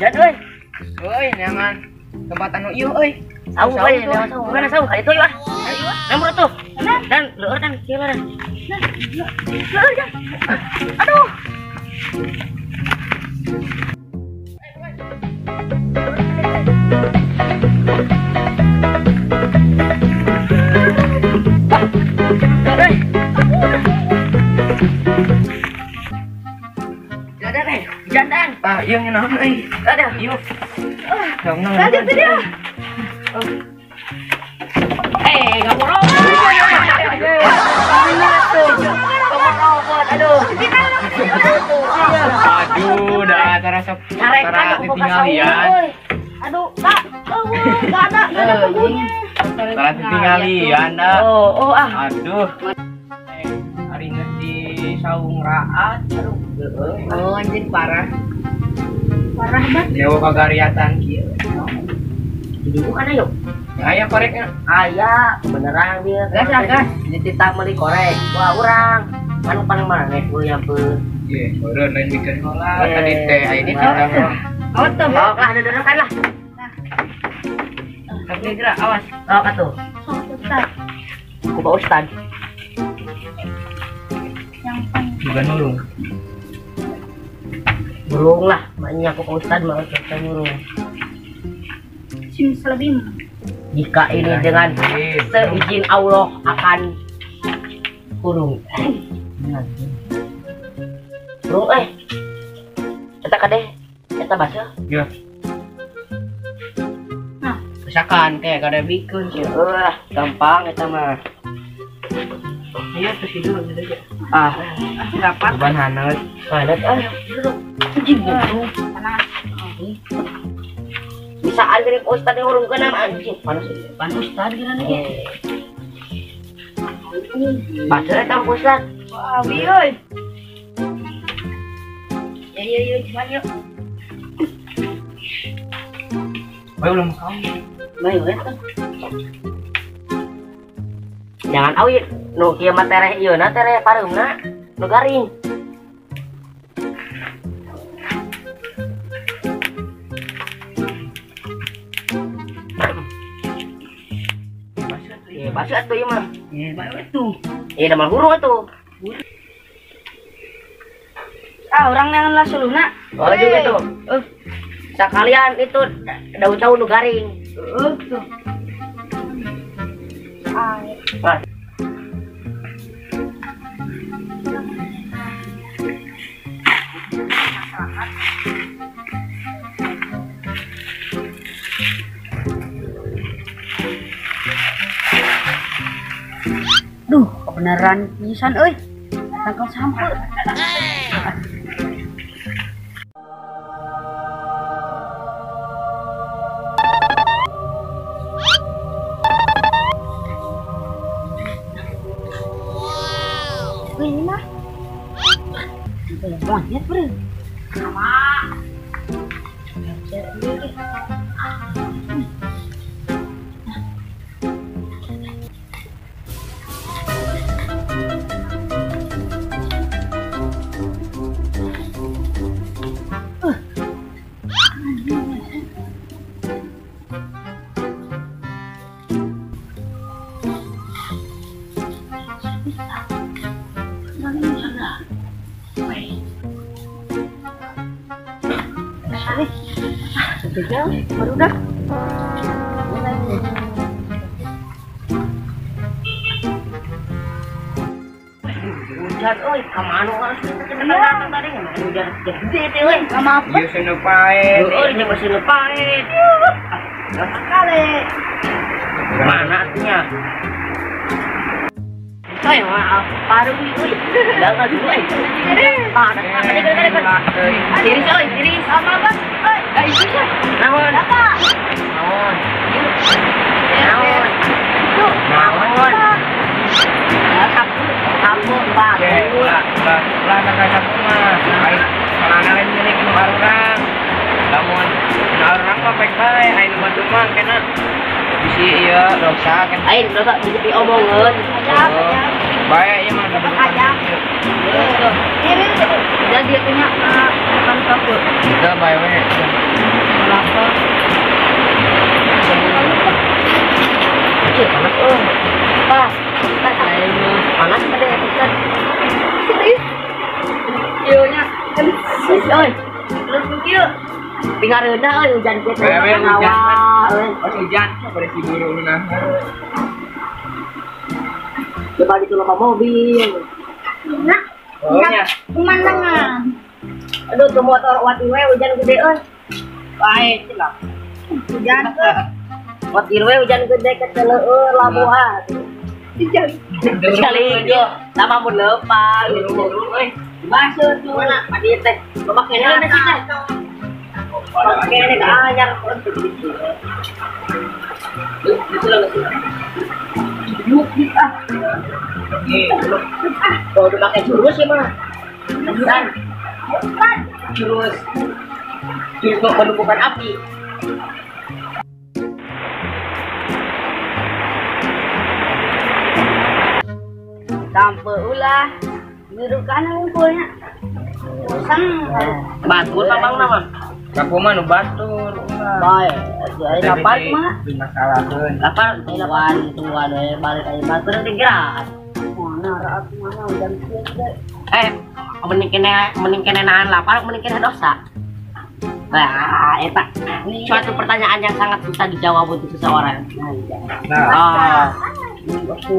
Jan euy. Euy, neangan tempat anu ieu euy. Saung euy, saung. Mana saung? Ka ditu yeuh. Nomor tuh. Dan leueur dan kieu dan. Leueur Jan. Aduh. Jangan. Ah, ieu naon euy? Ada. Ieu. Naon? Lanjut dia. Ngomong aduh. Aduh, dah terasa tingalian. Aduh, Kak. Enggak ada bukunya. Terasa tingalian dah. Aduh. Hari ini di saung raat. Aduh. Oh, anjir parah. Parah banget. Jawa kagariatan kieu. Jadi bukan ayo. Aya koreknya. Aya, beneran dia. Gas. Dititah meuli korek. Wah, urang. Kan paling maneh kudu nyampeun. Ye, beureun lain bikin heula tadi teh aya di kita. Awas tuh, bawa lah, ada kan lah. Tapi gerak awas. Bawa atuh. Ustaz. Ku bawa Ustad. Juga nulung. Burung lah, makanya aku ke Ustad mau kita burung. Simsalabim. Jika ini dengan seizin Allah akan burung. Burung eta kadeh, eta basa. Ya. Nah, misalkan kayak kada bikeun sih. Gampang eta mah. Iya tuh sih dulu aja. Dapat Ban haneut. padat duduk. Anjing burung. panas. Bisa anjing Ustad yang urung kenal anjing. Panas Ustad gila nih. Baca eta Ustad. Wah, euy. Ya, cuman yuk. Belum kau. Bayu eta. Jangan awit nu kieu mah tereh ieu na tereh pareumna nu garing. Basuh atuh ieu mah. Bayu itu. Da mah hurung atuh. Orang yang lah suluna. Oh juga tuh. Sekalian itu daun-daun nu garing. Tuh. Nah. Duh, kebenaran pisan euy. Tangkal sampe. Ini mah. Monyet, bro. Sama. Baru dah. Hujan euy, ka mana harus kita tadi hujan gede teh euy. Sama apa? Ieu senu pae. Euy, jeung mesin pahit. Kale. Mana atunya? Euy, maaf, paru euy. Jangan dulu euy. Tiris euy, tiris. Sama apa? Euy, itu sih. Naon? Apa? Naon? Naon? Itu. Naon? Kamu Pak. Lah sapu mah. Ai salana lain milik nu arurang. Lamun nu arurang mah baik-baik, ai nu bantu mah kena bisi ieu dosa kan. Ain dosa bisa diomongkeun. Baik ya mah. aja. Ini jadi dia punya makan kapur. Kita baik we. Kenapa? Iya, panas oh. Pak, panas pada ikan. Iya nya. Oi, terus kieu. Tinggal rendah euy hujan kieu teh. Bae hujan. Awal. Pas hujan pada si buru nah. Coba gitu loh mobil. Nah, Oh nya. pemandangan. Aduh, tuh motor wati we hujan gede euy. Baik lah. Hujan ke. Wati we hujan gede ke teleueur labuhan. Sekali itu, sama pun lepas gitu. Euy, baseuh tuh mana padi teh. Loba kene na sih teh. Loba kene ka anyar. Oh, udah pakai jurus ya mah. Dan jurus untuk penumpukan api. Sampai ulah. Biru kanan ngumpulnya. Sang Batur tambang nama. Kapu mah nu batur. Baik, jadi dapat mah. Dimasalaheun. Dapat tuan we balik aja batur di gerak. mana raat mana hujan gede. Mending kene nahan lapar, mending kene dosa. Nah, eta suatu pertanyaan yang sangat susah dijawab untuk seseorang. Nah, Aku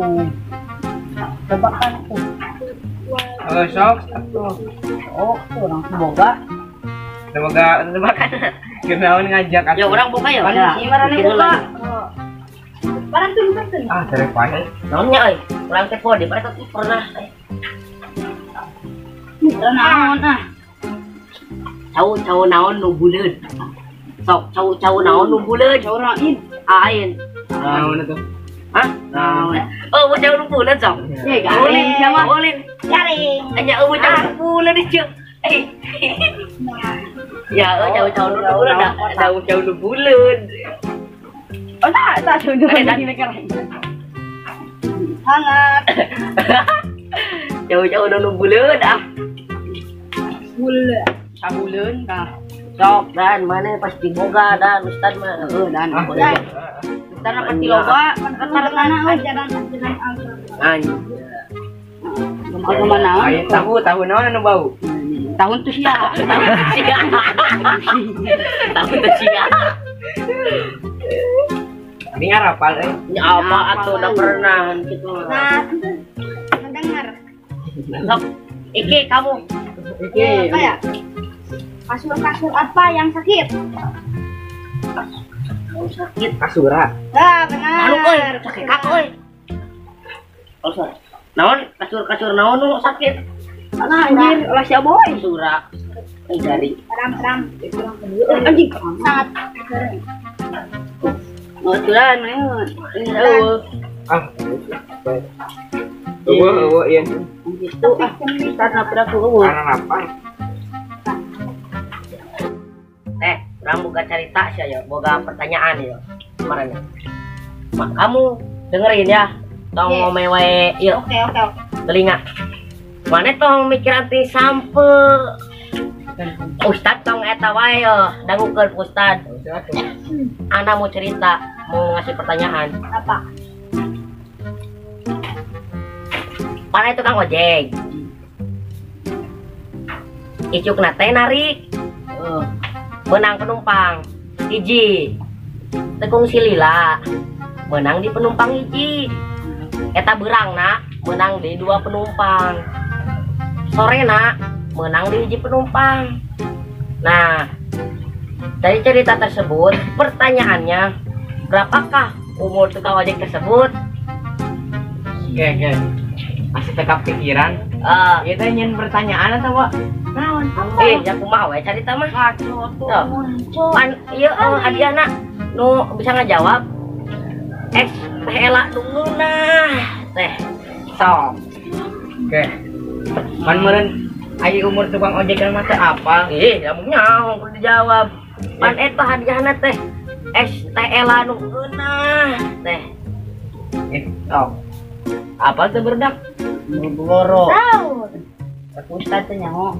tebakan tuh. sok. Oh, orang semoga. Semoga kenaon ngajak Ya orang buka ya. Iya, marane buka. Barang tuh betul. Ah, dari pahe. Naonnya euy? Urang teh poe di mereka tuh pernah Naon ah. cau naon nu buleud. Sok cau naon nu buleud. Cau rain. Ain. Naon itu? Hah? Naon? Oh, cau nu buleud sok. Ya, ulin sama. Ulin. Jaring. Anya eueuh cau nu buleud di ceuk. Ya, cau nu buleud da cau nu buleud. Oh, tak sudah di negara. Hangat. Cau nu buleud ah. Bule. Sabuleun kah. Sok dan mana pasti boga dan ustad mah. Dan Tanah pasti loba, kan tanah ajaran agama. anjing. Agama naon? Aya tahu naon anu bau. Tahun tuh sia. Tahun tuh sia. Ini ngarapal Ya apa atuh udah pernah gitu. Nah, mendengar. Sok, iki kamu. Apa ya? Kasur-kasur apa yang sakit? Sakit. kasura. Nah, benar. Anu euy, sakit kak euy. Kasur. Naon? Kasur naon nu sakit? Nah, anjir, ulah sia boy. Sura. Jari. Ram. Anjing, sangat keren. Kebetulan, meun. Ah. Eueuh ieu. Itu karena berapa eueuh. Karena apa? Orang boga cerita sih ya, boga pertanyaan ya. Kemarin. Kamu dengerin ya. Tong Oke. ngomong wae ieu Oke. telinga. Mana tong mikir anti sampe. Ustad tong eta wae yo, dangukeun Ustad. Ana mau cerita, mau ngasih pertanyaan. Apa? Mana itu Kang ojek? Icukna teh narik. Menang penumpang hiji. Tekung si Lila menang di penumpang hiji. Eta berang nak menang di 2 penumpang. Sorena menang di hiji penumpang. Nah, dari cerita tersebut pertanyaannya, berapakah umur tukang ojek tersebut? Oke. Masih tekap pikiran. Ieu teh nyen pertanyaan atau apa? Naon? Ya kumaha we carita mah. Ngaco tuh muncul. Pan ieu hadiahna nu bisa ngajawab. Teh ela nungguna. Teh. Sok. Oke. Pan meureun aya umur tukang ojek kan mah teh apa? Lamun nyaho kudu dijawab. Pan eta hadiahna teh teh ela nungguna. Teh. Sok. Apa tuh berdak? Boro. Tahu. Aku ustad teh nyaho.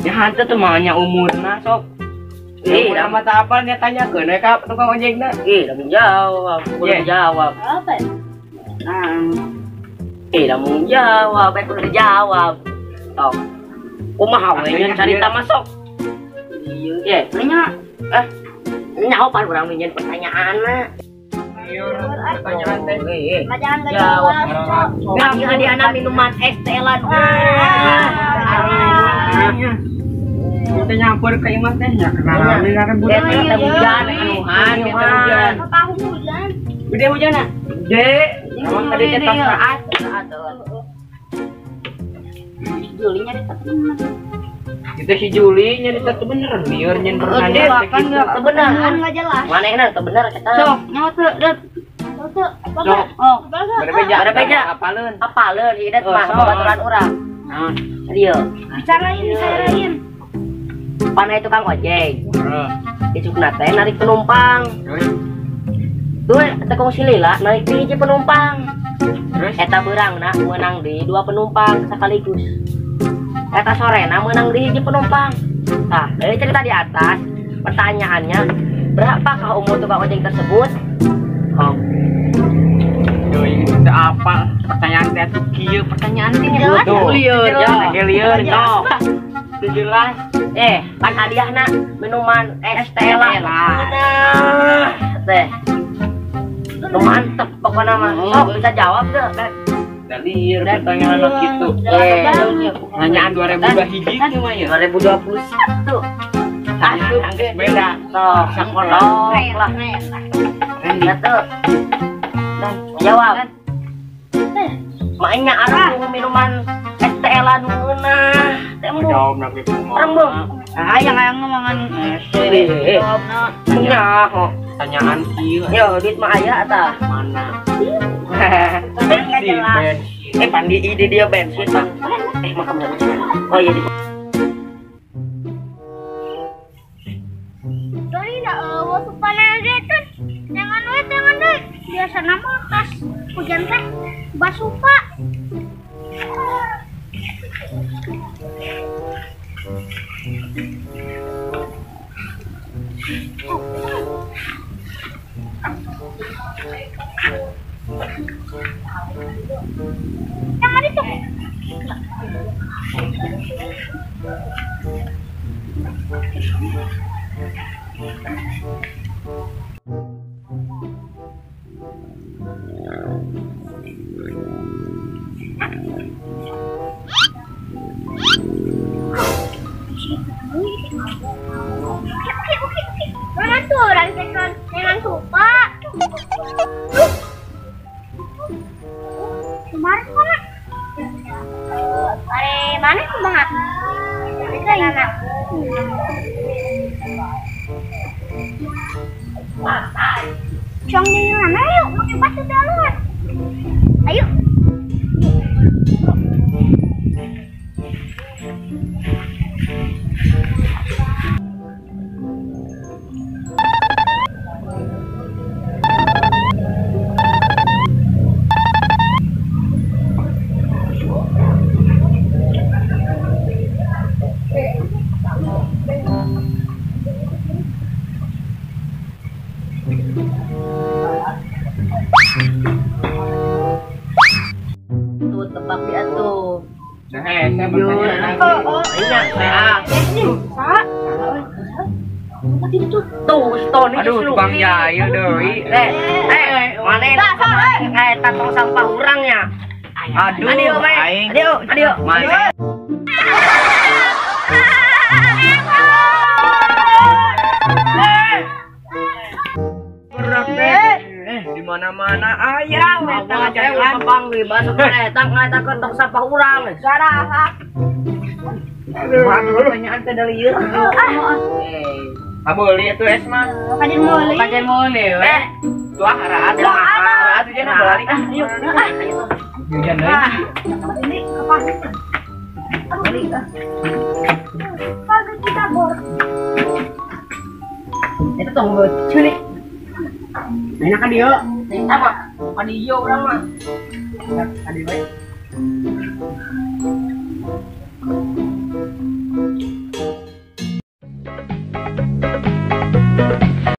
Ya hantu tuh mahanya umurna sok. Ih, Umur mata apa dia tanya ke Kak tukang ojekna. lamun jawab, kudu jawab. Apa? Lamun jawab, kudu dijawab. Tok. Kumaha we nyen carita masuk? Iya, Nanya. nyaho pan urang nyen pertanyaanna. Pertanyaan teh. Jangan enggak Jawab. jawab. Bagi hadiahna minuman es telan. Kita nyampur ke imah teh ya kenal kan budak. Eta hujan anuhan. Apa hujan? Gede hujan ah. Gede. Emang tadi kita saat Julinya ditekan. itu si Juli nyari satu bener biar nyen pertanyaan Kan enggak Kebenaran. enggak jelas. Manehna teu bener kita. Sok, nyawa teu, Det. Teu. Sok. Oh, berbeda Berbeda. apaleun Apaleun hidat Oh, mah sok. babaturan urang. nah Dieu. bicarain. Panai tukang ojek. heeh Dicukna teh narik penumpang. terus Tuh tekong si Lila narik di hiji penumpang. terus Eta beurangna menang di 2 penumpang sekaligus. Eta sorena menang di hiji penumpang. Nah, dari cerita di atas, pertanyaannya berapakah umur tukang ojek tersebut? Oh, Doi itu apa pertanyaan teh tuh kieu pertanyaan teh Jelas, lieur, ya. lieur Jelas. itu jelas Kan hadiahna minuman es tela. Nah, teh. Lu mantep pokoknya mah. Sok bisa jawab deh. lieur pertanyaan anak gitu pertanyaan 2002 hiji itu mah ya 2021. Asup beda Sok, sekolah lah. Satu. Dan jawab. Mainnya arah minuman es tela nuna. Temu. jawab nak itu Rembung. Ayang ngomongan. Punya kok. pertanyaan kieu Yo, duit mah aya tah. mana Bensin. Pandi ide dia bensin, Bang. Makam Oh iya. Sorry dah, waktu panen itu jangan deh. Biasa nama kas hujan teh basupa. Jangan itu. Mana tuh orang dengan lupa. Kemarin mana? Mana tuh banget? Bisa ingat. Cong di mana yuk? Pakai batu daluan. Ayo. Tuh tebak dia tuh. saya bertanya lagi Ingat saya. Tuh, Tony aduh tukang jahil doi mana tatong sampah urangnya. aduh Adio, aing adio. Mas. Di mana-mana ayam Apa saya panggil bahasa keretang ngata ketok sampah urang. Aduh, pertanyaan teh dari ieu. Boleh itu es mah. Kajian mulai. Kajian boleh we. Tuah haraat ya haraat aja na balik. Yuk. Hujan deui. Ini apa? Kagak kita bor. Itu tong cilik. Enak kan dia? Apa? Adio urang mah. Adi we.